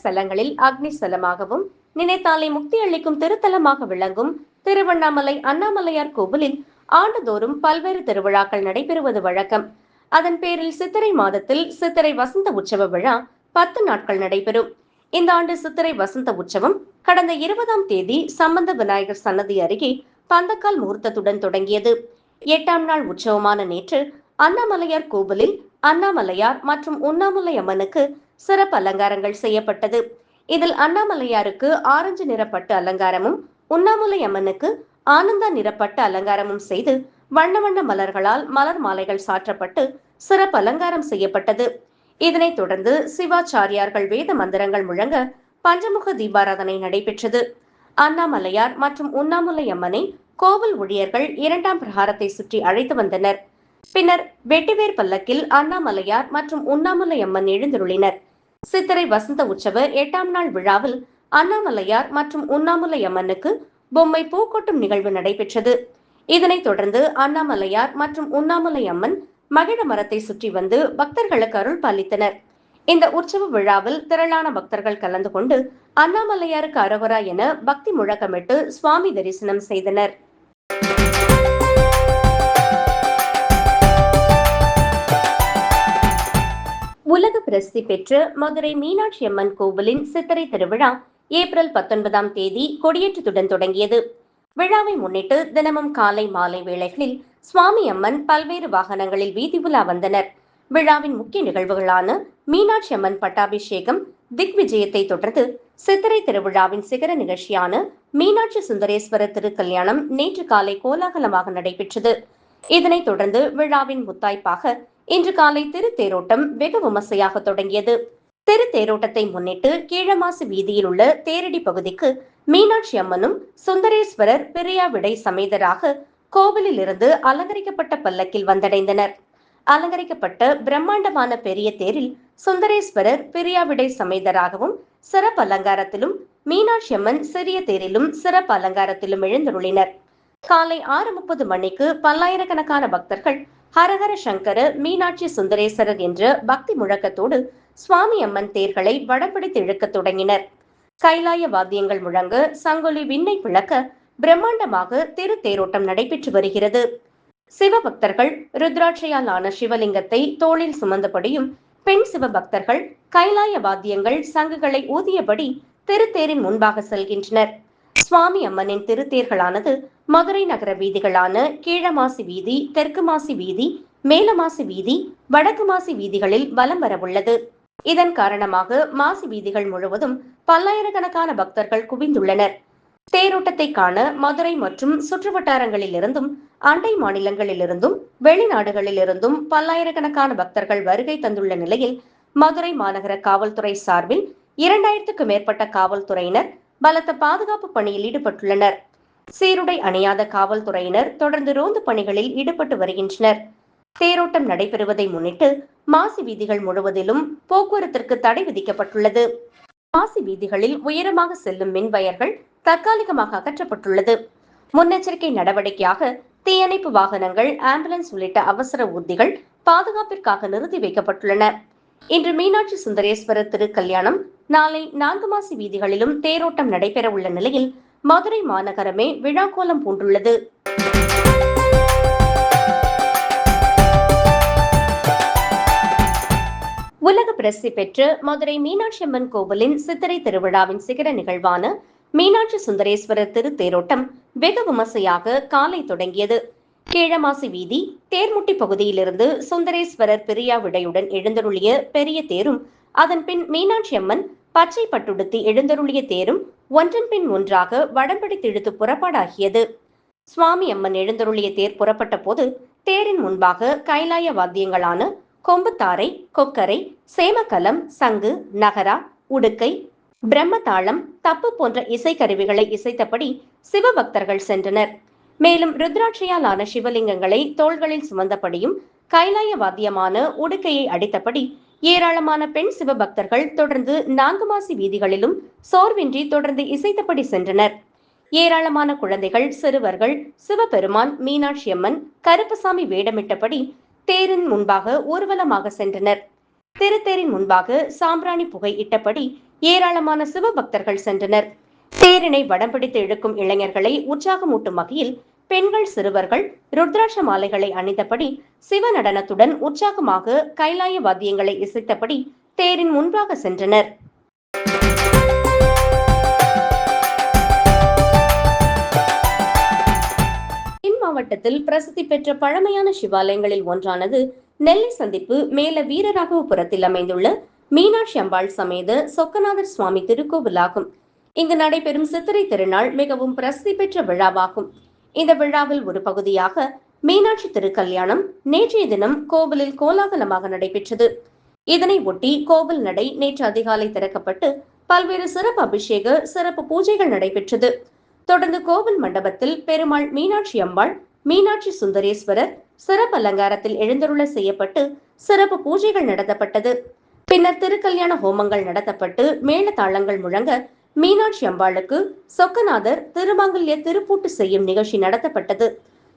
ஸ்தலங்களில் அக்னி ஸ்தலமாகவும் நினைத்தாலே முக்தி அளிக்கும் திருத்தலமாக விளங்கும் திருவண்ணாமலை அண்ணாமலையார் கோவிலில் ஆண்டுதோறும் பல்வேறு திருவிழாக்கள் நடைபெறுவது வழக்கம். அதன் பேரில் சித்திரை மாதத்தில் சித்திரை வசந்த உற்சவ விழா 10 நாட்கள் நடைபெறும். இந்த ஆண்டு சித்திரை வசந்த உற்சவம் கடந்த 20ஆம் தேதி சம்பந்த விநாயகர் சன்னதி அருகே பந்தக்கால் முகூர்த்தத்துடன் தொடங்கியது. 8ஆம் நாள் உற்சவமான நேற்று அண்ணாமலையார் கோவிலில் அண்ணாமலையார் மற்றும் உண்ணாமுலை அம்மனுக்கு சிறப்பு அலங்காரங்கள் செய்யப்பட்டது. இதில் அண்ணாமலையாருக்கு ஆரஞ்சு நிறப்பட்டு அலங்காரமும், உண்ணாமுலை அம்மனுக்கு ஆனந்தா நிறப்பட்டு அலங்காரமும் செய்து வண்ண வண்ண மலர்களால் மலர் மாலைகள் சாற்றப்பட்டு சிறப்பு அலங்காரம் செய்யப்பட்டது. இதனைத் தொடர்ந்து சிவாச்சாரியார்கள் வேத மந்திரங்கள் முழங்க பஞ்சமுக தீபாராதனை நடைபெற்றது. அண்ணாமலையார் மற்றும் உண்ணாமுலை அம்மனை கோவில் ஊழியர்கள் 2ஆம் பிரகாரத்தை சுற்றி அழைத்து வந்தனர். பின்னர் வெட்டிவேர் பல்லக்கில் அண்ணாமலையார் மற்றும் உண்ணாமுலை அம்மன் எழுந்தருளினர். சித்திரை வசந்த உற்சவ 8ஆம் நாள் விழாவில் அண்ணாமலையார் மற்றும் உண்ணாமுலை அம்மனுக்கு பொம்மை பூக்கொட்டும் நிகழ்வு நடைபெற்றது. இதனைத் தொடர்ந்து அண்ணாமலையார் மற்றும் உண்ணாமுலை அம்மன் மகிழ மரத்தை சுற்றி வந்து பக்தர்களுக்கு அருள் பாலித்தனர். இந்த உற்சவ விழாவில் திரளான பக்தர்கள் கலந்து கொண்டு அண்ணாமலையாருக்கு அரோகரா என பக்தி முழக்கமிட்டு சுவாமி தரிசனம் செய்தனர். உலக பிரசித்தி பெற்ற மதுரை மீனாட்சி அம்மன் கோவிலின் சித்திரை திருவிழா ஏப்ரல் 19ஆம் தேதி கொடியேற்றத்துடன் தொடங்கியது. விழாவை முன்னிட்டு தினமும் காலை மாலை வேளைகளில் சுவாமி அம்மன் பல்வேறு வாகனங்களில் வீதி உலா வந்தனர். விழாவின் முக்கிய நிகழ்வுகளான மீனாட்சி அம்மன் பட்டாபிஷேகம், திக்விஜயத்தை தொடர்ந்து சித்திரை திருவிழாவின் சிகர நிகழ்ச்சியான மீனாட்சி சுந்தரேஸ்வரர் திருக்கல்யாணம் நேற்று காலை கோலாகலமாக நடைபெற்றது. இதனைத் தொடர்ந்து விழாவின் முத்தாய்ப்பாக இன்று காலை திருத்தேரோட்டம் வெகு விமர்சையாக தொடங்கியது. திருத்தேரோட்டத்தை முன்னிட்டு கீழமாசி வீதியில் உள்ள தேரடி பகுதிக்கு மீனாட்சி அம்மனும் சுந்தரேஸ்வரர் பிரியா விடை சமேதராக கோவிலில் இருந்து அலங்கரிக்கப்பட்ட பல்லக்கில் வந்தடைந்தனர். அலங்கரிக்கப்பட்ட பிரம்மாண்டமான பெரிய தேரில் சுந்தரேஸ்வரர் பிரியா விடை சமேதராகவும் சிறப்பு அலங்காரத்திலும், மீனாட்சி அம்மன் சிறிய தேரிலும் சிறப்பு அலங்காரத்திலும் எழுந்தருளினர். காலை 6:30 மணிக்கு பல்லாயிரக்கணக்கான பக்தர்கள் ஹரஹர சங்கர மீனாட்சி சுந்தரேஸ்வரர் என்ற பக்தி முழக்கத்தோடு சுவாமி அம்மன் தேர்களை வடம்பிடித்து இழுக்க தொடங்கினர். கைலாய வாத்தியங்கள் முழங்க சங்கொலி விண்ணை விளக்க பிரம்மாண்டமாக திருத்தேரோட்டம் நடைபெற்று வருகிறது. சிவபக்தர்கள் ருத்ராட்சையால் ஆன சிவலிங்கத்தை தோளில் சுமந்தபடியும், பெண் சிவபக்தர்கள் கைலாய வாத்தியங்கள் சங்குகளை ஊதியபடி திருத்தேரின் முன்பாக செல்கின்றனர். சுவாமி அம்மனின் திருத்தேர்களானது மதுரை நகர வீதிகளான கீழமாசி வீதி, தெற்கு மாசி வீதி, மேலமாசி வீதி, வடக்கு மாசி வீதிகளில் வலம் வரவுள்ளது. இதன் காரணமாக மாசி வீதிகள் முழுவதும் பல்லாயிரக்கணக்கான பக்தர்கள் குவிந்துள்ளனர். தேரோட்டத்தை காண மதுரை மற்றும் சுற்றுவட்டாரங்களில் இருந்தும், அண்டை மாநிலங்களிலிருந்தும், வெளிநாடுகளிலிருந்தும் பல்லாயிரக்கணக்கான பக்தர்கள் வருகை தந்துள்ள நிலையில் மதுரை மாநகர காவல்துறை சார்பில் 2000க்கும் மேற்பட்ட காவல்துறையினர் பலத்த பாதுகாப்பு பணியில் ஈடுபட்டுள்ளனர். சீருடை அணியாத காவல்துறையினர் தொடர்ந்து ரோந்து பணிகளில் ஈடுபட்டு வருகின்றனர். தேரோட்டம் நடைபெறுவதை முன்னிட்டு மாசி வீதிகள் முழுவதிலும் போக்குவரத்திற்கு தடை விதிக்கப்பட்டுள்ளது. மாசி வீதிகளில் உயரமாக செல்லும் மின் வயர்கள் தற்காலிகமாக அகற்றப்பட்டுள்ளது. முன்னெச்சரிக்கை நடவடிக்கையாக தீயணைப்பு வாகனங்கள், ஆம்புலன்ஸ் உள்ளிட்ட அவசர ஊர்திகள் பாதுகாப்பிற்காக நிறுத்தி வைக்கப்பட்டுள்ளன. இன்று மீனாட்சி சுந்தரேஸ்வரர் திருக்கல்யாணம், நாளை 4 மாசி வீதிகளிலும் தேரோட்டம் நடைபெற உள்ள நிலையில் மதுரை மாநகரமே விழாக்கோலம் பூண்டுள்ளது. உலக பிரசித்தி பெற்ற மதுரை மீனாட்சி அம்மன் கோவிலின் சித்திரை திருவிழாவின் சிகர நிகழ்வான மீனாட்சி சுந்தரேஸ்வரர் திருத்தேரோட்டம் வெகு விமர்சையாக காலை தொடங்கியது. கீழமாசி வீதி தேர்முட்டி பகுதியிலிருந்து சுந்தரேஸ்வரர் பிரியா விடையுடன் எழுந்தருளிய பெரிய தேரும், அதன் பின் மீனாட்சி அம்மன் பச்சை பட்டுடுத்தி எழுந்தருளிய தேரும் ஒன்றன் பின் ஒன்றாக வடம்பிடித்து இழுத்து புறப்பாடாகியது. சுவாமி அம்மன் எழுந்தருளிய தேர் புறப்பட்ட போது தேரின் முன்பாக கைலாய வாத்தியங்களான கொம்புத்தாரை, கொக்கரை, சேமக்கலம், சங்கு, நகரா, உடுக்கை, பிரம்மதாளம், தப்பு போன்ற இசைக்கருவிகளை இசைத்தபடி சிவபக்தர்கள் சென்றனர். மேலும் ருத்ராட்சையால் ஆன சிவலிங்கங்களை தோள்களில் சுமந்தபடியும், கைலாய வாத்தியமான உடுக்கையை அடித்தபடி ஏராளமான பெண் சிவபக்தர்கள் தொடர்ந்து 4 மாசி வீதிகளிலும் சோர்வின்றி தொடர்ந்து இசைத்தபடி சென்றனர். ஏராளமான குழந்தைகள், சிறுவர்கள் சிவபெருமான், மீனாட்சி அம்மன், கருப்பசாமி வேடமிட்டபடி தேரின் முன்பாக ஊர்வலமாக சென்றனர். திருத்தேரின் முன்பாக சாம்பிராணி புகை இட்டபடி ஏராளமான சிவபக்தர்கள் சென்றனர். தேரினை வடம் பிடித்து இழுக்கும் இளைஞர்களை உற்சாகமூட்டும் வகையில் பெண்கள், சிறுவர்கள் ருத்ராட்ச மாலைகளை அணிந்தபடி சிவ நடனத்துடன் உற்சாகமாக கைலாய வாத்தியங்களை இசைத்தபடி தேரின் முன்பாக சென்றனர். மாவட்டத்தில் பிரசித்தி பெற்ற பழமையான சிவாலயங்களில் ஒன்றானது நெல்லை சந்திப்பு மேல வீரராகவபுரத்தில் அமைந்துள்ள மீனாட்சி அம்பாள் சமேத சொக்கநாதர் சுவாமி திருக்கோவில் ஆகும். இங்கு நடைபெறும் சித்திரை திருநாள் மிகவும் பிரசித்தி பெற்ற விழாவாகும். இந்த விழாவில் ஒரு பகுதியாக மீனாட்சி திருக்கல்யாணம் நேற்றைய தினம் கோவிலில் கோலாகலமாக நடைபெற்றது. இதனை ஒட்டி கோவில் நடை நேற்று அதிகாலை திறக்கப்பட்டு பல்வேறு சிறப்பு அபிஷேக சிறப்பு பூஜைகள் நடைபெற்றது. தொடர்ந்து கோவில் மண்டபத்தில் பெருமாள் மீனாட்சி அம்பாள், மீனாட்சி சுந்தரேஸ்வரர் சிறப்பு அலங்காரத்தில் எழுந்தருள செய்யப்பட்டு சிறப்பு பூஜைகள் நடத்தப்பட்டது. பின்னர் திருக்கல்யாண ஹோமங்கள் நடத்தப்பட்டு மேள தாளங்கள் முழங்க மீனாட்சி அம்பாளுக்கு சொக்கநாதர் திருமாங்கல்ய திருப்பூட்டு செய்யும் நிகழ்ச்சி நடத்தப்பட்டது.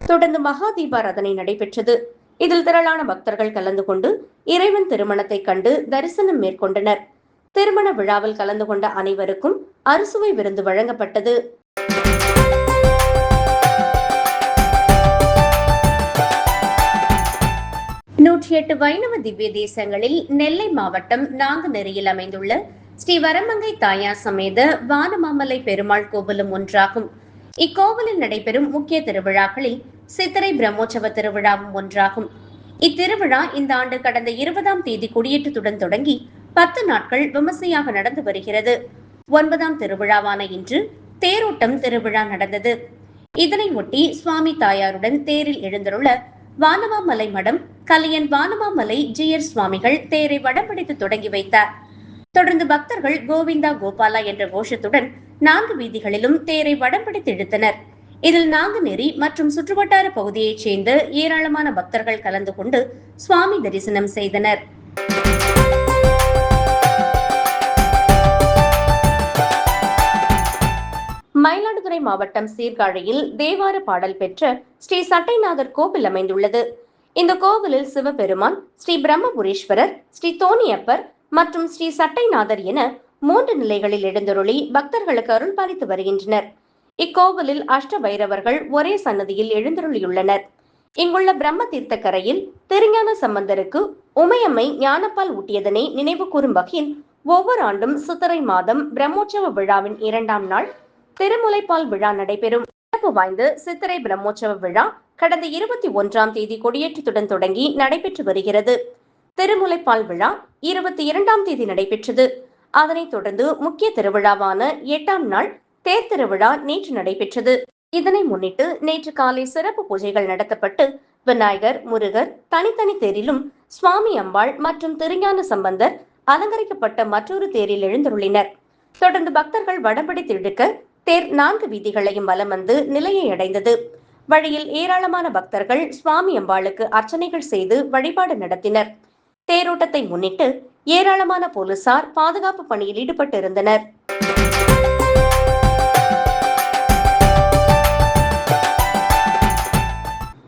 தொடர்ந்து மகா தீபாராதனை நடைபெற்றது. இதில் திரளான பக்தர்கள் கலந்து கொண்டு இறைவன் திருமணத்தை கண்டு தரிசனம் மேற்கொண்டனர். திருமண விழாவில் கலந்து கொண்ட அனைவருக்கும் அறுசுவை விருந்து வழங்கப்பட்டது. நூற்றி 8 வைணவ திவ்ய தேசங்களில் நெல்லை மாவட்டம் நாங்குநெறியில் அமைந்துள்ள ஸ்ரீ வரமங்கை தாயார் சமேத வானமாமலை பெருமாள் கோவிலும் ஒன்றாகும். இக்கோவிலில் நடைபெறும் முக்கிய திருவிழாக்களில் சித்திரை பிரம்மோற்சவ திருவிழாவும் ஒன்றாகும். இத்திருவிழா இந்த ஆண்டு கடந்த 20ஆம் தேதி கொடியேற்றத்துடன் தொடங்கி 10 நாட்கள் விமர்சையாக நடந்து வருகிறது. 9ஆம் திருவிழாவான இன்று தேரோட்டம் திருவிழா நடந்தது. இதனை ஒட்டி சுவாமி தாயாருடன் தேரில் எழுந்தருள வானமாமலை மடம் கலியன் வானமாமலை ஜியர் சுவாமிகள் தேரை வடம் பிடித்து தொடங்கி வைத்தார். தொடர்ந்து பக்தர்கள் கோவிந்தா கோபாலா என்ற கோஷத்துடன் 4 வீதிகளிலும் தேரை வடம் பிடித்து இழுத்தனர். இதில் நாங்குநெறி மற்றும் சுற்றுவட்டார பகுதியைச் சேர்ந்த ஏராளமான பக்தர்கள் கலந்து கொண்டு சுவாமி தரிசனம் செய்தனர். மயிலாடுதுறை மாவட்டம் சீர்காழியில் தேவார பாடல் பெற்ற ஸ்ரீ சட்டைநாதர் கோவில் அமைந்துள்ளது. இந்த கோவிலில் சிவபெருமான், ஸ்ரீ பிரம்மபுரீஸ்வரர், ஸ்ரீ தோணியப்பர் மற்றும் ஸ்ரீ சட்டைநாதர் என 3 நிலைகளில் எழுந்தருளி பக்தர்களுக்கு அருள் பாலித்து வருகின்றனர். இக்கோவிலில் அஷ்ட பைரவர்கள் ஒரே சன்னதியில் எழுந்தருளியுள்ளனர். இங்குள்ள பிரம்ம தீர்த்த கரையில் திருஞான சம்பந்தருக்கு உமையம்மை ஞானப்பால் ஊட்டியதனை நினைவு கூறும் வகையில் ஒவ்வொரு ஆண்டும் சித்திரை மாதம் பிரம்மோற்சவ விழாவின் 2ஆம் நாள் திருமுலைப்பால் விழா நடைபெறும். சிறப்பு வாய்ந்த சித்திரை பிரம்மோற்சவ விழா கடந்த 21ஆம் தேதி கொடியேற்றத்துடன் தொடங்கி நடைபெற்று வருகிறது. திருமுலைப்பால் விழா 22ஆம் தேதி நடைபெற்றது. அதனைத் தொடர்ந்து முக்கிய திருவிழாவான 8ஆம் நாள் தேர் திருவிழா நேற்று நடைபெற்றது. இதனை முன்னிட்டு நேற்று காலை சிறப்பு பூஜைகள் நடத்தப்பட்டு விநாயகர், முருகர் தனித்தனி தேரிலும் சுவாமி அம்பாள் மற்றும் திருஞான சம்பந்தர் அலங்கரிக்கப்பட்ட மற்றொரு தேரில் எழுந்தருளினர். தொடர்ந்து பக்தர்கள் வடம்பிடித்து இழுக்க தேர் 4 வீதிகளையும் வலம் வந்து நிலையை அடைந்தது. வழியில் ஏராளமான பக்தர்கள் சுவாமி அம்பாளுக்கு அர்ச்சனைகள் செய்து வழிபாடு நடத்தினர். தேரோட்டத்தை முன்னிட்டு ஏராளமான போலீசார் பாதுகாப்பு பணியில் ஈடுபட்டிருந்தனர்.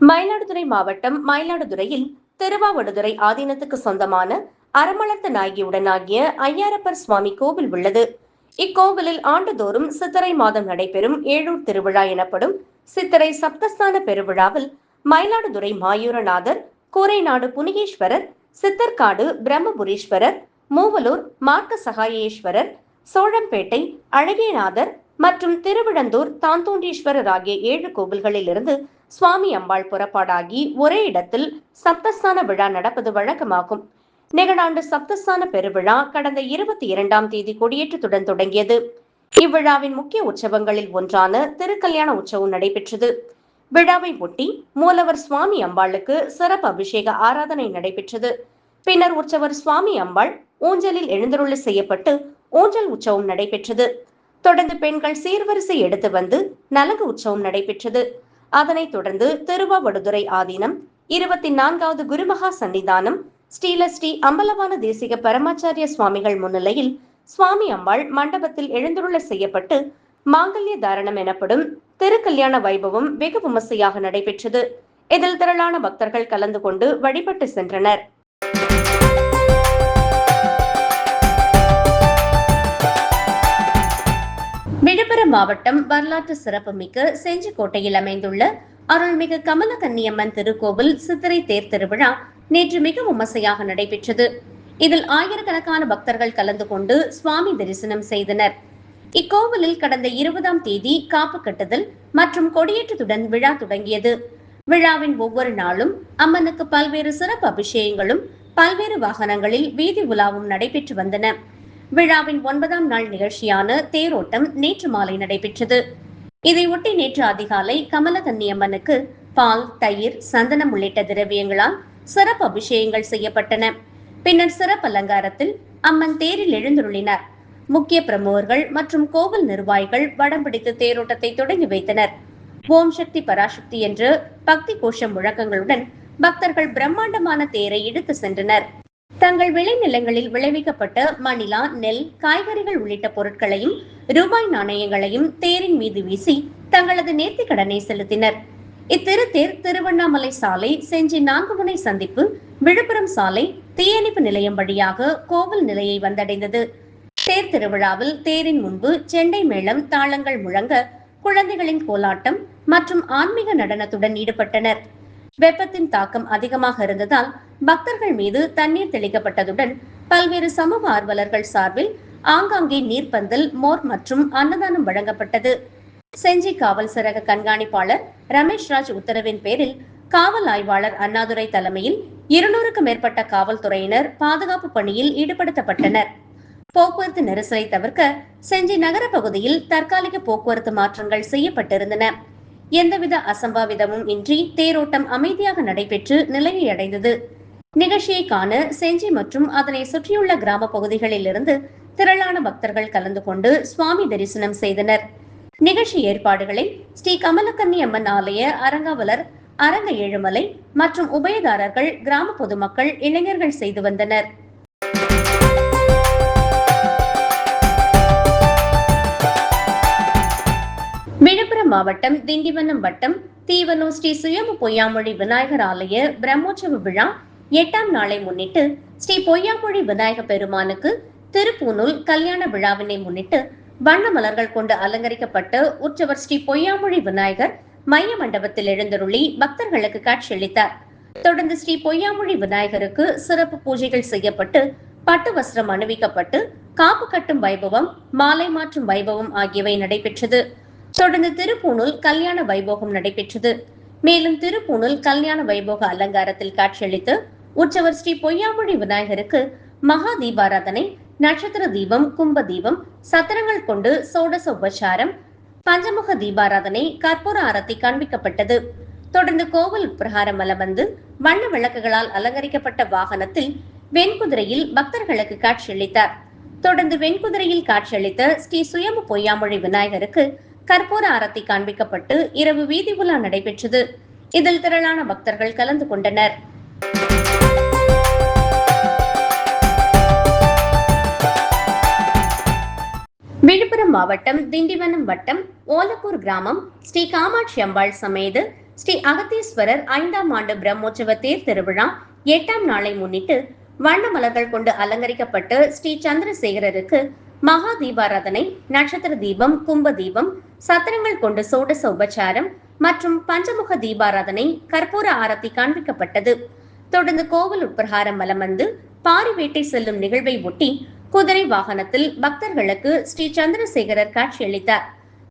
மயிலாடுதுறை மாவட்டம் மயிலாடுதுறையில் திருவாவடுதுறை ஆதீனத்துக்கு சொந்தமான அரமளர்த்த நாயகியுடன் ஆகிய ஐயாரப்பர் சுவாமி கோவில் உள்ளது. இக்கோவிலில் ஆண்டுதோறும் சித்திரை மாதம் நடைபெறும் ஏழூர் திருவிழா எனப்படும் சித்திரை சப்தஸ்தான பெருவிழாவில் மயிலாடுதுறை மாயூரநாதர், கூரைநாடு புனிகேஸ்வரர், சித்தர்காடு பிரம்மபுரீஸ்வரர், மூவலூர் மார்க்க சகாயேஸ்வரர், சோழம்பேட்டை அழகியநாதர் மற்றும் திருவிழந்தூர் தாந்தோண்டீஸ்வரர் ஆகிய 7 கோவில்களில் இருந்து சுவாமி அம்பாள் புறப்பாடாகி ஒரே இடத்தில் சப்தஸ்தான விழா நடப்பது வழக்கமாகும். நிகழாண்டு சப்தஸ்தான பெருவிழா கடந்த 22ஆம் தேதி கொடியேற்றத்துடன் தொடங்கியது. இவ்விழாவின் முக்கிய உற்சவங்களில் ஒன்றான திருக்கல்யாண உற்சவம் நடைபெற்றது. விழாவை ஒட்டி மூலவர் சுவாமி அம்பாளுக்கு சிறப்பு அபிஷேக ஆராதனை நடைபெற்றது. பின்னர் உற்சவர் சுவாமி அம்பாள் ஊஞ்சலில் எழுந்தருளி செய்யப்பட்டு ஊஞ்சல் உற்சவம் நடைபெற்றது. தொடர்ந்து பெண்கள் சீர்வரிசை எடுத்து வந்து நலங்கு உற்சவம் நடைபெற்றது. அதனைத் தொடர்ந்து திருவாவடுதுறை ஆதீனம் 24வது குருமகா சன்னிதானம் ஸ்ரீ அம்பலவான தேசிக பரமாச்சாரிய சுவாமிகள் முன்னிலையில் சுவாமி அம்பாள் மண்டபத்தில் எழுந்தருள செய்யப்பட்டு மாங்கல்ய தாரணம் எனப்படும் திருக்கல்யாண வைபவம் வெகு விமர்சையாக நடைபெற்றது. இதில் திரளான பக்தர்கள் கலந்து கொண்டு வழிபட்டு சென்றனர். விழுப்புரம் மாவட்டம் வரலாற்று சிறப்புமிக்க செஞ்சிக்கோட்டையில் அமைந்துள்ள அருள்மிகு கமலக்கன்னியம்மன் திருக்கோவில் சித்திரை தேர் திருவிழா நேற்று மிக விமர்சையாக நடைபெற்றது. இதில் ஆயிரக்கணக்கான பக்தர்கள் கலந்து கொண்டு சுவாமி தரிசனம் செய்தனர். இக்கோவிலில் கடந்த 20ஆம் தேதி காப்பு கட்டுதல் மற்றும் கொடியேற்றத்துடன் விழா தொடங்கியது. விழாவின் ஒவ்வொரு நாளும் அம்மனுக்கு பல்வேறு சிறப்பு அபிஷேகங்களும் பல்வேறு வாகனங்களில் வீதி உலாவும் நடைபெற்று வந்தன. விழாவின் 9ஆம் நாள் நிகழ்ச்சியான தேரோட்டம் நேற்று மாலை நடைபெற்றது. இதையொட்டி நேற்று அதிகாலை கமலக்கன்னியம்மனுக்கு பால், தயிர், சந்தனம் உள்ளிட்ட திரவியங்களால் சிறப்பு அபிஷேகங்கள் செய்யப்பட்டன. பின்னர் சிறப்பு அலங்காரத்தில் அம்மன் தேரில் எழுந்துருளினார். முக்கிய பிரமுகர்கள் மற்றும் கோவில் நிர்வாகிகள் வடம் பிடித்து தேரோட்டத்தை தொடங்கி வைத்தனர். ஓம் சக்தி பராசக்தி என்று பக்தி கோஷம் முழக்கங்களுடன் பக்தர்கள் பிரம்மாண்டமான தேரை இழுத்து சென்றனர். தங்கள் விளைநிலங்களில் விளைவிக்கப்பட்ட மணிலா, நெல், காய்கறிகள் உள்ளிட்ட பொருட்களையும் ரூபாய் நாணயங்களையும் தேரின் மீது வீசி தங்களது நேர்த்திக் கடனை செலுத்தினர். இத்திருத்தேர் திருவண்ணாமலை சாலை, செஞ்சி 4 முனை சந்திப்பு, விழுப்புரம் சாலை, தீயணைப்பு நிலையம் வழியாக கோவில் நிலையை வந்தடைந்தது. தேர் திருவிழாவில் தேரின் முன்பு செண்டை மேளம், தாளங்கள் முழங்க குழந்தைகளின் கோலாட்டம் மற்றும் ஆன்மீக நடனத்துடன் ஈடுபட்டனர். வெப்பத்தின் தாக்கம் அதிகமாக இருந்ததால் பக்தர்கள் மீது தண்ணீர் தெளிக்கப்பட்டதுடன் பல்வேறு சமூக ஆர்வலர்கள் சார்பில் ஆங்காங்கே நீர்ப்பந்தல், மோர் மற்றும் அன்னதானம் வழங்கப்பட்டது. செஞ்சி காவல் சரக கண்காணிப்பாளர் ரமேஷ்ராஜ் உத்தரவின் பேரில் காவல் ஆய்வாளர் அண்ணாதுரை தலைமையில் 200க்கும் மேற்பட்ட காவல்துறையினர் பாதுகாப்பு பணியில் ஈடுபடுத்தப்பட்டனர். போக்குவரத்து நெரிசலை தவிர்க்க செஞ்சி நகர பகுதியில் தற்காலிக போக்குவரத்து மாற்றங்கள் செய்யப்பட்டிருந்தன. எந்தவித அசம்பாவிதமும் இன்றி தேரோட்டம் அமைதியாக நடைபெற்று நிலையை அடைந்தது. நிகழ்ச்சியை காண செஞ்சி மற்றும் அதனை சுற்றியுள்ள கிராம பகுதிகளில் இருந்து திரளான பக்தர்கள் கலந்து கொண்டு சுவாமி தரிசனம் செய்தனர். நிகழ்ச்சி ஏற்பாடுகளை ஸ்ரீ கமலக்கன்னி அம்மன் ஆலய அரங்காவலர் அரங்க ஏழுமலை மற்றும் உபயதாரர்கள், கிராம பொதுமக்கள், இளைஞர்கள் செய்து வந்தனர். விழுப்புரம் மாவட்டம் திண்டிவனம் வட்டம் தீவனூர் ஸ்ரீ சுயம்பு பொய்யாமொழி விநாயகர் ஆலய பிரம்மோற்சவ விழா 8ஆம் நாளை முன்னிட்டு ஸ்ரீ பொய்யாமொழி விநாயக பெருமானுக்கு திருப்பூனூல் கல்யாண விழாவினை முன்னிட்டு வண்ண மலர்கள் கொண்டு அலங்கரிக்கப்பட்டு உற்சவர் ஸ்ரீ பொய்யாமொழி விநாயகர் மைய மண்டபத்தில் எழுந்தருளி பக்தர்களுக்கு காட்சியளித்தார். தொடர்ந்து ஸ்ரீ பொய்யாமொழி விநாயகருக்கு சிறப்பு பூஜைகள் செய்யப்பட்டு பட்டு வஸ்திரம் அணிவிக்கப்பட்டு காப்பு கட்டும் வைபவம், மாலை மாற்றும் வைபவம் ஆகியவை நடைபெற்றது. தொடர்ந்து திருப்பூனூல் கல்யாண வைபோகம் நடைபெற்றது. மேலும் திருப்பூனூல் கல்யாண வைபோக அலங்காரத்தில் காட்சியளித்து உற்சவர் ஸ்ரீ பொய்யாமொழி விநாயகருக்கு மகா தீபாராதனை, நட்சத்திர தீபம், கும்ப தீபம், சத்திரங்கள் கொண்டு சோடச உபசாரம், பஞ்சமுக தீபாராதனை, கற்பூர ஆரத்தி காண்பிக்கப்பட்டது. தொடர்ந்து கோவில் பிரகாரம் வலம் வந்து வண்ண விளக்குகளால் அலங்கரிக்கப்பட்ட வாகனத்தில் வெண்குதிரையில் பக்தர்களுக்கு காட்சியளித்தார். தொடர்ந்து வெண்குதிரையில் காட்சியளித்த ஸ்ரீ சுயம்பு பொய்யாமொழி விநாயகருக்கு கற்பூர ஆரத்தி காண்பிக்கப்பட்டு இரவு வீதி உலா நடைபெற்றது. இதில் திரளான பக்தர்கள் கலந்து கொண்டனர். விழுப்புரம் மாவட்டம் திண்டிவனம் வட்டம் ஓலப்பூர் கிராமம் ஸ்ரீ காமாட்சி அம்பாள் சமேத ஸ்ரீ அகத்தீஸ்வரர் 5ஆம் ஆண்டு பிரம்மோற்சவ தேர் திருவிழா 8ஆம் நாளை முன்னிட்டு வண்ண மலர்கள் கொண்டு அலங்கரிக்கப்பட்டு ஸ்ரீ சந்திரசேகரருக்கு மகா தீபாராதனை, நட்சத்திர தீபம், கும்ப தீபம், சத்திரங்கள் கொண்டு சோடச உபச்சாரம் மற்றும் பஞ்சமுக தீபாராதனை, கற்பூர ஆரத்தி காண்பிக்கப்பட்டது. தொடர்ந்து கோவில் உட்பிரகாரம் வலம் வந்து பாரிவேட்டை செல்லும் நிகழ்வை ஒட்டி குதிரை வாகனத்தில் பக்தர்களுக்கு ஸ்ரீ சந்திரசேகரர் காட்சியளித்தார்.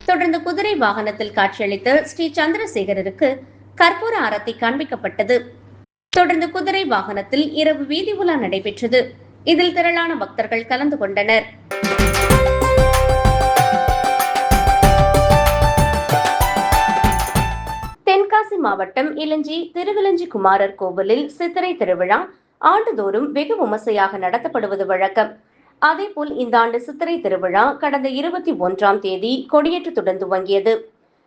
தொடர்ந்து குதிரை வாகனத்தில் காட்சியளித்த ஸ்ரீ சந்திரசேகரருக்கு கற்பூர ஆரத்தி காண்பிக்கப்பட்டது. தொடர்ந்து குதிரை வாகனத்தில் இரவு வீதி உலா நடைபெற்றது. இதில் திரளான பக்தர்கள் கலந்து கொண்டனர். தென்காசி மாவட்டம் இலஞ்சி திருவிலஞ்சி குமாரர் கோவிலில் சித்திரை திருவிழா ஆண்டுதோறும் வெகு விமர்சையாக நடத்தப்படுவது வழக்கம். அதேபோல் இந்த ஆண்டு சித்திரை திருவிழா கடந்த 21ஆம் தேதி கொடியேற்றத்துடன் துவங்கியது.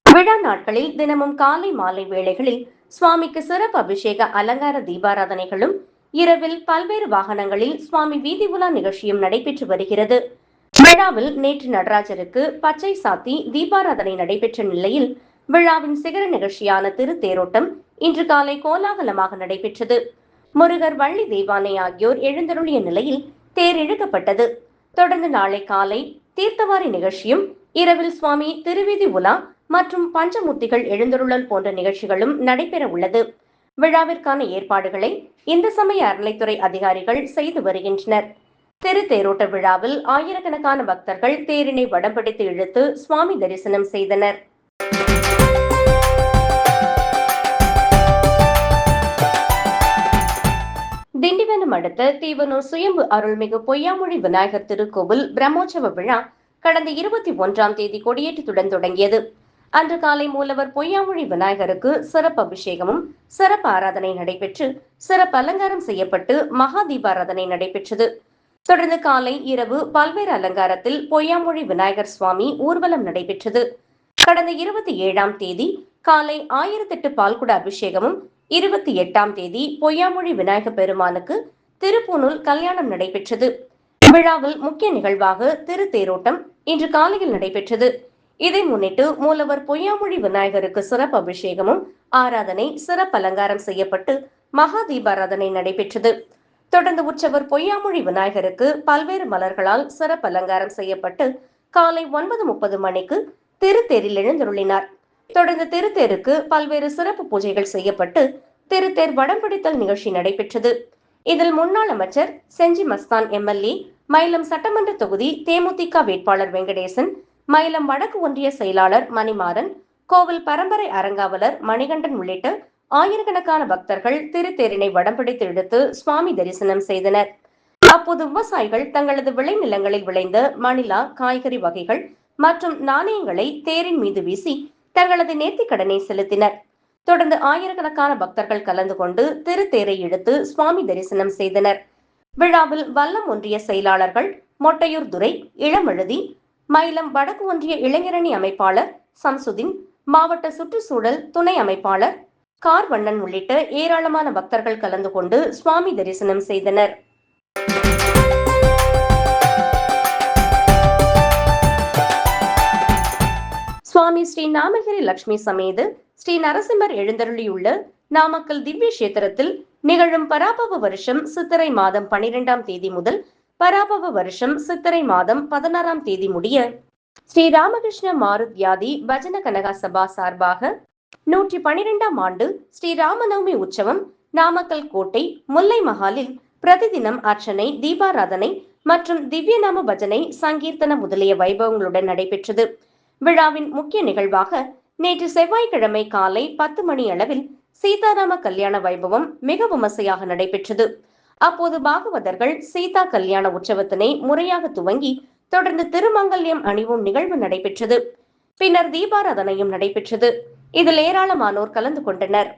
விழா நாட்களில் தினமும் காலை மாலை வேளைகளில் சுவாமிக்கு சிறப்பு அபிஷேக அலங்கார தீபாராதனைகளும், இரவில் பல்வேறு வாகனங்களில் சுவாமி வீதி உலா நிகழ்ச்சியும் நடைபெற்று வருகிறது. விழாவில் நேற்று நடராஜருக்கு பச்சை சாத்தி தீபாராதனை நடைபெற்ற நிலையில் விழாவின் சிகர நிகழ்ச்சியான திருத்தேரோட்டம் இன்று காலை கோலாகலமாக நடைபெற்றது. முருகர், வள்ளி தெய்வானை ஆகியோர் எழுந்தருளிய நிலையில் தேர் இழுக்கப்பட்டது. தொடர்ந்து நாளை காலை தீர்த்தவாரி நிகழ்ச்சியும் இரவில் சுவாமி திருவீதி உலா மற்றும் பஞ்சமூர்த்திகள் எழுந்தருளல் போன்ற நிகழ்ச்சிகளும் நடைபெற உள்ளது. விழாவிற்கான ஏற்பாடுகளை இந்து சமய அறநிலைத்துறை அதிகாரிகள் செய்து வருகின்றனர். தேரோட்ட விழாவில் ஆயிரக்கணக்கான பக்தர்கள் தேரினை வடம் பிடித்து இழுத்து சுவாமி தரிசனம் செய்தனர். திண்டிவனம் அடுத்த தீவனூர் சுயம்பு அருள்மிகு பொய்யாமொழி விநாயகர் திருக்கோவில் பிரம்மோற்சவ விழா கடந்த 21ஆம் தேதி கொடியேற்றத்துடன் தொடங்கியது. அன்று காலை மூலவர் பொய்யாமொழி விநாயகருக்கு சிறப்பு அபிஷேகமும் சிறப்பு ஆராதனை நடைபெற்று சிறப்பு அலங்காரம் செய்யப்பட்டு மகா தீபாராதனை நடைபெற்றது. தொடர்ந்து காலை இரவு பல்வேறு அலங்காரத்தில் பொய்யாமொழி விநாயகர் சுவாமி ஊர்வலம் நடைபெற்றது. கடந்த 27ஆம் தேதி காலை 1008 பால்குட அபிஷேகமும் 28ஆம் தேதி பொய்யாமொழி விநாயகர் பெருமானுக்கு திருப்பூணூல் கல்யாணம் நடைபெற்றது. விழாவில் முக்கிய நிகழ்வாக தேரோட்டம் இன்று காலையில் நடைபெற்றது. இதை முன்னிட்டு மூலவர் பொய்யாமொழி விநாயகருக்கு சிறப்பு அபிஷேகமும் ஆராதனை சிறப்பு அலங்காரம் செய்யப்பட்டு மகா தீபாராதனை நடைபெற்றது. தொடர்ந்து உற்சவர் பொய்யாமொழி விநாயகருக்கு பல்வேறு மலர்களால் சிறப்பு அலங்காரம் செய்யப்பட்டு காலை 9:30 மணிக்கு திருத்தேரில் எழுந்தருளினார். தொடர்ந்து திருத்தேருக்கு பல்வேறு சிறப்பு பூஜைகள் செய்யப்பட்டு திருத்தேர் வடம் பிடித்தல் நிகழ்ச்சி நடைபெற்றது. இதில் முன்னாள் அமைச்சர் செஞ்சி மஸ்தான் எம்எல்ஏ, மயிலம் சட்டமன்ற தொகுதி தேமுதிக வேட்பாளர் வெங்கடேசன், மயிலம் வடக்கு ஒன்றிய செயலாளர் மணிமாறன், கோவில் பரம்பரை அறங்காவலர் மணிகண்டன் உள்ளிட்ட ஆயிரக்கணக்கான பக்தர்கள் திருத்தேரினை வடம் பிடித்து இழுத்து சுவாமி தரிசனம் செய்தனர். அப்போது விவசாயிகள் தங்களது விளைநிலங்களில் விளைந்த மணிலா, காய்கறி வகைகள் மற்றும் நாணயங்களை தேரின் மீது வீசி தங்களது நேர்த்திக்கடனை செலுத்தினர். தொடர்ந்து ஆயிரக்கணக்கான பக்தர்கள் கலந்து கொண்டு திருத்தேரை இழுத்து சுவாமி தரிசனம் செய்தனர். விழாவில் வல்லம் ஒன்றிய செயலாளர்கள் மொட்டையூர் துரை, இளமழுதி, மயிலம் வடக்கு ஒன்றிய இளைஞரணி அமைப்பாளர் சம்சுதீன், மாவட்ட சுற்றுச்சூழல் துணை அமைப்பாளர் கார்வண்ணன் உள்ளிட்ட ஏராளமான பக்தர்கள் கலந்து கொண்டு சுவாமி தரிசனம் செய்தனர். சுவாமி ஸ்ரீ நாமகிரி லட்சுமி சமேத ஸ்ரீ நரசிம்மர் எழுந்தருளியுள்ள நாமக்கல் திவ்ய கஷேத்திரத்தில் நிகழும் பராபவ வருஷம் சித்திரை மாதம் 12ஆம் தேதி முதல் பராபவ வருஷம் சித்திரை மாதம் 16ஆம் தேதி முடிய ஸ்ரீ ராமகிருஷ்ண மாருத்யாதி பஜன கனகா சபா சார்பாக 112ஆம் ஆண்டு ஸ்ரீ ராமநவமி உற்சவம் நாமக்கல் கோட்டை முல்லை மஹாலில் பிரதிதினம் அர்ச்சனை, தீபாராதனை மற்றும் திவ்யநாம பஜனை, சங்கீர்த்தன முதலிய வைபவங்களுடன் நடைபெற்றது. விழாவின் முக்கிய நிகழ்வாக நேற்று செவ்வாய்க்கிழமை காலை 10 மணி அளவில் சீதாராம கல்யாண வைபவம் மிக விமர்சையாக நடைபெற்றது. அப்போது பாகவதர்கள் சீதா கல்யாண உற்சவத்தினை முறையாக துவங்கி தொடர்ந்து திருமங்கல்யம் அணிவும் நிகழ்வு நடைபெற்றது. பின்னர் தீபாராதனையும் நடைபெற்றது. இதில் ஏராளமானோர் கலந்து கொண்டனர்.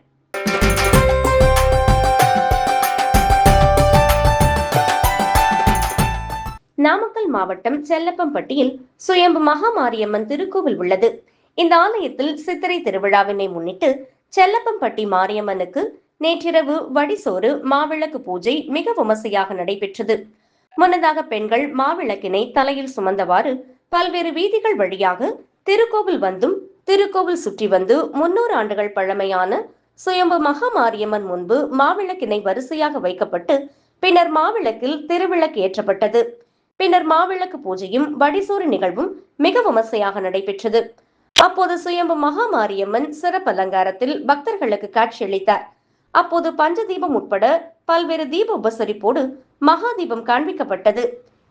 நாமக்கல் மாவட்டம் செல்லப்பம்பட்டியில் சுயம்பு மகாமாரியம்மன் திருக்கோவில் உள்ளது. இந்த ஆலயத்தில் சித்திரை திருவிழாவினை முன்னிட்டு செல்லப்பம்பட்டி மாரியம்மனுக்கு நேற்றிரவு வடிசோறு, மாவிளக்கு பூஜை மிக விமர்சையாக நடைபெற்றது. முன்னதாக பெண்கள் மாவிளக்கினை தலையில் சுமந்தவாறு பல்வேறு வீதிகள் வழியாக திருக்கோவில் வந்தும் திருக்கோவில் சுற்றி வந்து 300 ஆண்டுகள் பழமையான சுயம்பு மகாமாரியம்மன் முன்பு மாவிளக்கினை வரிசையாக வைக்கப்பட்டு பின்னர் மாவிளக்கில் திருவிளக்கு ஏற்றப்பட்டது. பின்னர் மாவிளக்கு பூஜையும் வடிசோறு நிகழ்வும் மிக விமர்சையாக நடைபெற்றது. அப்போது சுயம்பு மகாமாரியம்மன் சிறப்பு அலங்காரத்தில் பக்தர்களுக்கு காட்சியளித்தார். அப்போது பஞ்சதீபம் உட்பட பல்வேறு தீப உபசரிப்போடு மகா தீபம் காண்பிக்கப்பட்டது.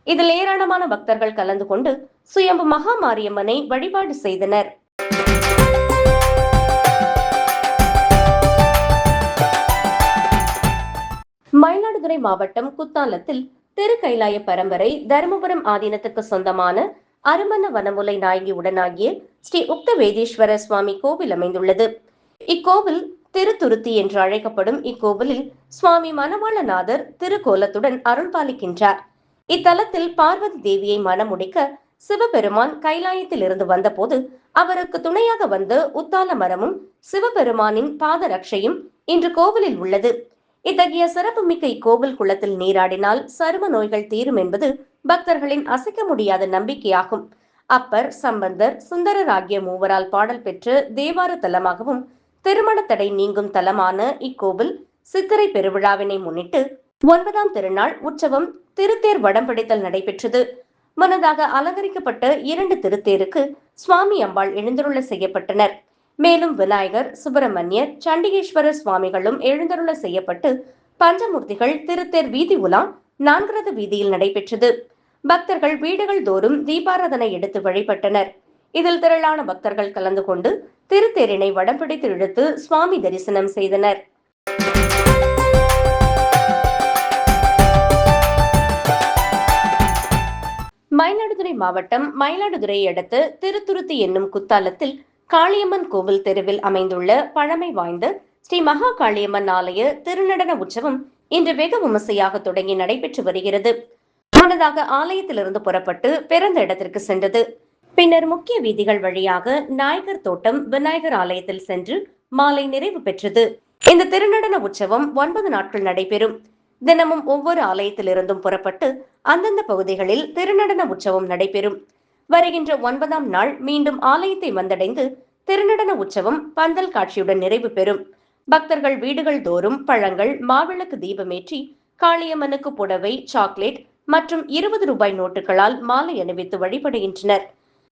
இதில் ஏராளமான பக்தர்கள் கலந்து கொண்டு சுயம்பு மகாமாரியம்மனை வழிபாடு செய்தனர். மயிலாடுதுறை மாவட்டம் குத்தாலத்தில் திருக்கைலாய பரம்பரை தருமபுரம் ஆதீனத்துக்கு சொந்தமான அருமன வனமுலை நாயகி உடனாகிய ஸ்ரீ உக்த வேதீஸ்வர சுவாமி கோவில் அமைந்துள்ளது. இக்கோவில் திருத்துருத்தி என்று அழைக்கப்படும் இக்கோவிலில் சுவாமி மணவாளநாதர் திருக்கோலத்துடன் அருள் பாலிக்கின்றார். இத்தலத்தில் பார்வதி தேவியை மணமுடிக்க சிவபெருமான் கைலாயத்தில் இருந்து வந்தபோது அவருக்கு துணையாக வந்த உத்தால மரமும் சிவபெருமானின் பாதரட்சையும் இன்று கோவிலில் உள்ளது. இத்தகைய சிறப்புமிக்க இக்கோவில் குளத்தில் நீராடினால் சரும நோய்கள் தீரும் என்பது பக்தர்களின் அசைக்க முடியாத நம்பிக்கையாகும். அப்பர், சம்பந்தர், சுந்தரர் ஆகிய மூவரால் பாடல் பெற்ற தேவார தலமாகவும் திருமண தடை நீங்கும் தலமான இக்கோவில் சித்திரை பெருவிழாவினை முன்னிட்டு 9ஆம் திருநாள் உற்சவம் திருத்தேர் வடம் பிடித்தல் நடைபெற்றது. முன்னதாக அலங்கரிக்கப்பட்ட 2 திருத்தேருக்கு சுவாமி அம்பாள் எழுந்தருள செய்யப்பட்டனர். மேலும் விநாயகர், சுப்பிரமணியர், சண்டிகேஸ்வரர் சுவாமிகளும் எழுந்தருள செய்யப்பட்டு பஞ்சமூர்த்திகள் திருத்தேர் வீதி உலா 4 ரத வீதியில் நடைபெற்றது. பக்தர்கள் வீடுகள் தோறும் தீபாராதனை எடுத்து வழிபட்டனர். இதில் திரளான பக்தர்கள் கலந்து கொண்டு திருத்தேரினை வடம் பிடித்து இழுத்து சுவாமி தரிசனம் செய்தனர். மயிலாடுதுறை மாவட்டம் மயிலாடுதுறையை அடுத்து திருத்துருத்தி என்னும் குத்தாலத்தில் காளியம்மன் கோவில் தெருவில் அமைந்துள்ள பழமை வாய்ந்த ஸ்ரீ மகா காளியம்மன் ஆலய திருநடன உற்சவம் இன்று வெகு விமர்சையாக தொடங்கி நடைபெற்று வருகிறது. முன்னதாக ஆலயத்திலிருந்து புறப்பட்டு பிறந்த இடத்திற்கு சென்றது. பின்னர் முக்கிய வீதிகள் வழியாக நாயகர் தோட்டம் விநாயகர் ஆலயத்தில் சென்று மாலை நிறைவு பெற்றது. இந்த திருநடன உற்சவம் 9 நாட்கள் நடைபெறும். தினமும் ஒவ்வொரு ஆலயத்திலிருந்தும் புறப்பட்டு அந்தந்த பகுதிகளில் திருநடன உற்சவம் நடைபெறும். வருகின்ற 9ஆம் நாள் மீண்டும் ஆலயத்தை வந்தடைந்து திருநடன உற்சவம் பந்தல் காட்சியுடன் நிறைவு பெறும். பக்தர்கள் வீடுகள் தோறும் பழங்கள், மாவிளக்கு தீபமேற்றி காளியம்மனுக்கு புடவை, சாக்லேட் மற்றும் 20 ரூபாய் நோட்டுகளால் மாலை அணிவித்து வழிபடுகின்றனர்.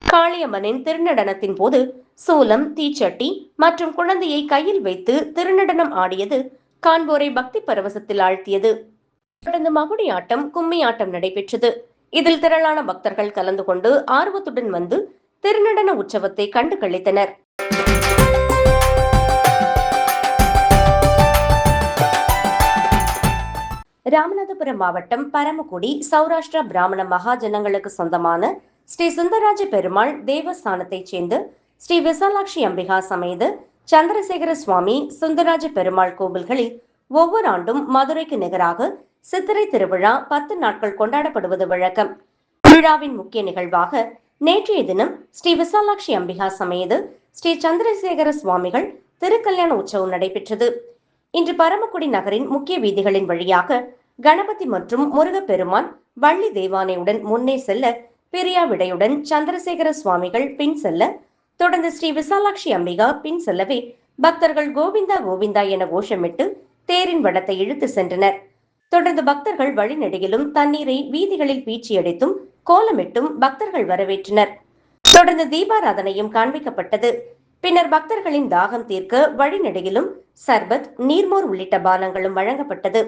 காளியம்மனின் திருநடனத்தின் போது சூலம், தீச்சட்டி மற்றும் குழந்தையை கையில் வைத்து திருநடனம் ஆடியது காண்போரை பக்தி பரவசத்தில் ஆழ்த்தியது. தொடர்ந்து மகுடி ஆட்டம், கும்மி ஆட்டம் நடைபெற்றது. இதில் திரளான பக்தர்கள் கலந்து கொண்டு ஆர்வத்துடன் வந்து திருநடன உற்சவத்தை கண்டு களித்தனர். ராமநாதபுரம் மாவட்டம் பரமக்குடி சௌராஷ்டிரா பிராமண மகாஜனங்களுக்கு சொந்தமான ஸ்ரீ சுந்தரராஜ பெருமாள் தேவஸ்தானத்தைச் சேர்ந்த ஸ்ரீ விசாலாட்சி அம்பிகா சமேத சந்திரசேகர சுவாமி சுந்தரராஜ பெருமாள் கோவில்களில் ஒவ்வொரு ஆண்டும் மதுரைக்கு நிகராக சித்திரை திருவிழா 10 நாட்கள் கொண்டாடப்படுவது வழக்கம். விழாவின் முக்கிய நிகழ்வாக நேற்றைய தினம் ஸ்ரீ விசாலாட்சி அம்பிகா சமேத ஸ்ரீ சந்திரசேகர சுவாமிகள் திருக்கல்யாண உற்சவம் நடைபெற்றது. இன்று பரமக்குடி நகரின் முக்கிய வீதிகளின் வழியாக கணபதி மற்றும் முருகப்பெருமான் வள்ளி தேவானையுடன் முன்னே செல்ல, பிரியா விடையுடன் சந்திரசேகர சுவாமிகள் பின் செல்ல, தொடர்ந்து ஸ்ரீ விசாலாட்சி அம்பிகா பின் செல்லவே பக்தர்கள் கோவிந்தா கோவிந்தா என கோஷமிட்டு தேரின் வடத்தை இழுத்து சென்றனர். தொடர்ந்து பக்தர்கள் வழிநெடுகிலும் தண்ணீரை வீதிகளில் பீச்சியடித்தும் கோலமிட்டும் பக்தர்கள் வரவேற்றனர். தொடர்ந்து தீபாராதனையும் காண்பிக்கப்பட்டது. பின்னர் பக்தர்களின் தாகம் தீர்க்க வழிநெடுகிலும் சர்பத், நீர்மோர் உள்ளிட்ட பானங்களும் வழங்கப்பட்டது.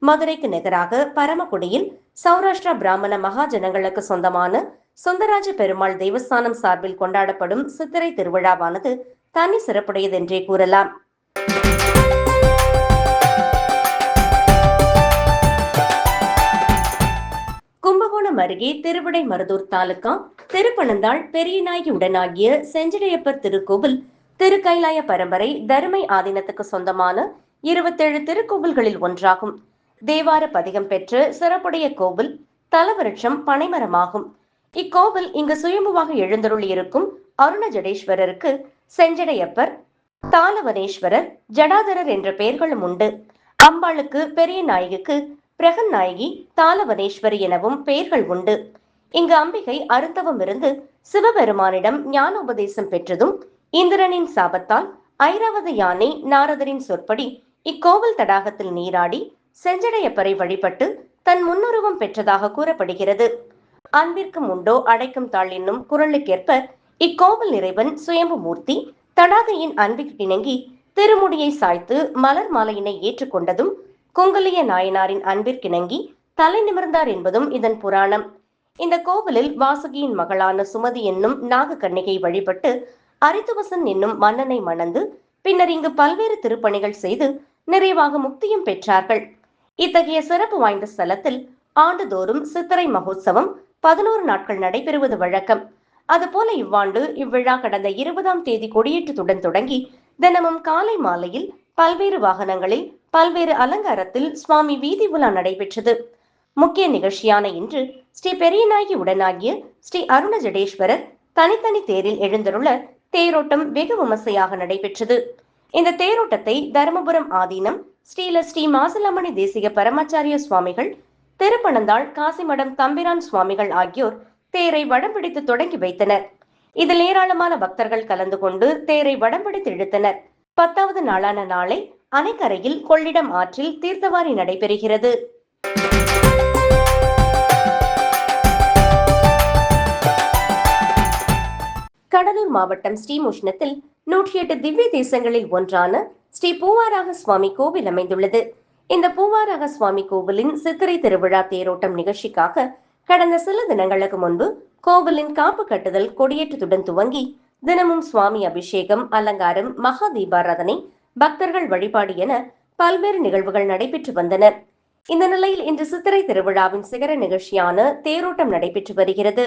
மதுரைக்கு நிகராக பரமக்குடியில் சௌராஷ்டிரா பிராமண மகாஜனங்களுக்கு சொந்தமான சுந்தரராஜ பெருமாள் தேவஸ்தானம் சார்பில் கொண்டாடப்படும் சித்திரை திருவிழாவானது தனி சிறப்புடையது என்றே கூறலாம். கும்பகோணம் அருகே திருவிடைமருதூர் தாலுகா திருப்பனந்தாள் பெரியநாயகி உடனாகிய செஞ்சடையப்பர் திருக்கோவில் திருக்கைலாய பரம்பரை தருமை ஆதீனத்துக்கு சொந்தமான 27 திருக்கோவில்களில் ஒன்றாகும். தேவார பதிகம் பெற்ற சிறப்புடைய கோவில் தலவிருட்சம் பனைமரமாகும். இக்கோவில் இங்கு சுயம்புவாக எழுந்தருளி இருக்கும் அருணஜடேஸ்வரருக்கு செஞ்சடையப்பர், தாளவனேஸ்வரர், ஜடாதரர் என்ற பெயர்களும் உண்டு. அம்பாளுக்கு பெரிய நாயகிக்கு பிரகன் நாயகி, தாளவனேஸ்வரி எனவும் பெயர்கள் உண்டு. இங்கு அம்பிகை அருந்தவம் இருந்து சிவபெருமானிடம் ஞானோபதேசம் பெற்றதும் இந்திரனின் சாபத்தால் ஐராவத யானை நாரதரின் சொற்படி இக்கோவில் தடாகத்தில் நீராடி செஞ்சடையப்பரை வழிபட்டு தன் முன்னுருவம் பெற்றதாக கூறப்படுகிறது. அன்பிற்கும் உண்டோ அடைக்கும் தாள் என்னும் குரலுக்கேற்ப இக்கோவில் இறைவன் சுயம்பு மூர்த்தி தடாகையின் அன்பிற்கு இணங்கி திருமுடியை சாய்த்து மலர் மாலையினை ஏற்றுக்கொண்டதும் குங்குலிய நாயனாரின் அன்பிற்கிணங்கி தலை நிமிர்ந்தார் என்பதும் இதன் புராணம். இந்த கோவிலில் வாசுகியின் மகளான சுமதி என்னும் நாக கன்னிகை வழிபட்டு அரித்துவசன் என்னும் மன்னனை மணந்து பின்னர் இங்கு பல்வேறு திருப்பணிகள் செய்து நிறைவாக முக்தியும் பெற்றார்கள். இத்தகைய சிறப்பு வாய்ந்த ஸ்தலத்தில் ஆண்டுதோறும் சித்திரை மகோத்சவம் 11 நாட்கள் நடைபெறுவது வழக்கம். அதுபோல இவ்வாண்டு இவ்விழா கடந்த 20ஆம் தேதி கொடியேற்றத்துடன் தொடங்கி தினமும் காலை மாலையில் பல்வேறு வாகனங்களில் பல்வேறு அலங்காரத்தில் சுவாமி வீதி உலா நடைபெற்றது. முக்கிய நிகழ்ச்சியான இன்று ஸ்ரீ பெரியநாயகி உடனாகிய ஸ்ரீ அருணஜடேஸ்வரர் தனித்தனி தேரில் எழுந்தருள தேரோட்டம் வெகு விமர்சையாக நடைபெற்றது. இந்த தேரோட்டத்தை தருமபுரம் ஆதீனம் ஸ்ரீல ஸ்ரீ மாசிலாமணி தேசிக பரமாச்சாரிய சுவாமிகள், திருப்பனந்தாள் காசிமடம் தம்பிரான் சுவாமிகள் ஆகியோர் தேரை வடம் பிடித்து தொடங்கி வைத்தனர். இதில் ஏராளமான பக்தர்கள் கலந்து கொண்டு தேரை வடம் பிடித்து இழுத்தனர். 10வது நாளான நாளை அணைக்கரையில் கொள்ளிடம் ஆற்றில் தீர்த்தவாரி நடைபெறுகிறது. கடலூர் மாவட்டம் ஸ்ரீமுஷ்ணத்தில் 108 திவ்ய தேசங்களில் ஒன்றான ஸ்ரீ பூவாராக சுவாமி கோவில் அமைந்துள்ளது. இந்த பூவாராக சுவாமி கோவிலின் சித்திரை திருவிழா தேரோட்டம் நிகழ்ச்சிக்காக கடந்த சில தினங்களுக்கு முன்பு கோவிலின் காப்பு கட்டுதல் கொடியேற்றத்துடன் துவங்கி தினமும் சுவாமி அபிஷேகம், அலங்காரம், மகா தீபாராதனை, பக்தர்கள் வழிபாடு என பல்வேறு நிகழ்வுகள் நடைபெற்று வந்தன. இந்த நிலையில் இன்று சித்திரை திருவிழாவின் சிகர நிகழ்ச்சியான தேரோட்டம் நடைபெற்று வருகிறது.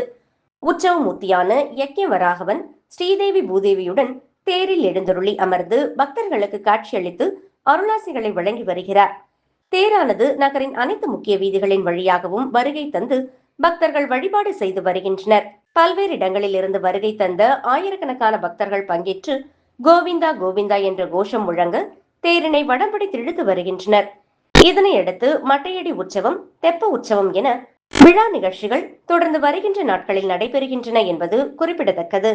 உற்சவமூர்த்தியான யக்ஞவராகவன் ஸ்ரீதேவி பூதேவியுடன் தேரில் எழுந்தருளி அமர்ந்து பக்தர்களுக்கு காட்சியளித்து அருளாசிகளை வழங்கி வருகிறார். தேரானது நகரின் அனைத்து முக்கிய வீதிகளின் வழியாகவும் வருகை தந்து பக்தர்கள் வழிபாடு செய்து வருகின்றனர். பல்வேறு இடங்களில் இருந்து வருகை தந்த ஆயிரக்கணக்கான பக்தர்கள் பங்கேற்று கோவிந்தா கோவிந்தா என்ற கோஷம் முழங்க தேரினை வடம்பிடித்து இழுத்து வருகின்றனர். இதனையடுத்து மட்டையடி உற்சவம், தெப்ப உற்சவம் என விழா நிகழ்ச்சிகள் தொடர்ந்து வருகின்ற நாட்களில் நடைபெறுகின்றன என்பது குறிப்பிடத்தக்கது.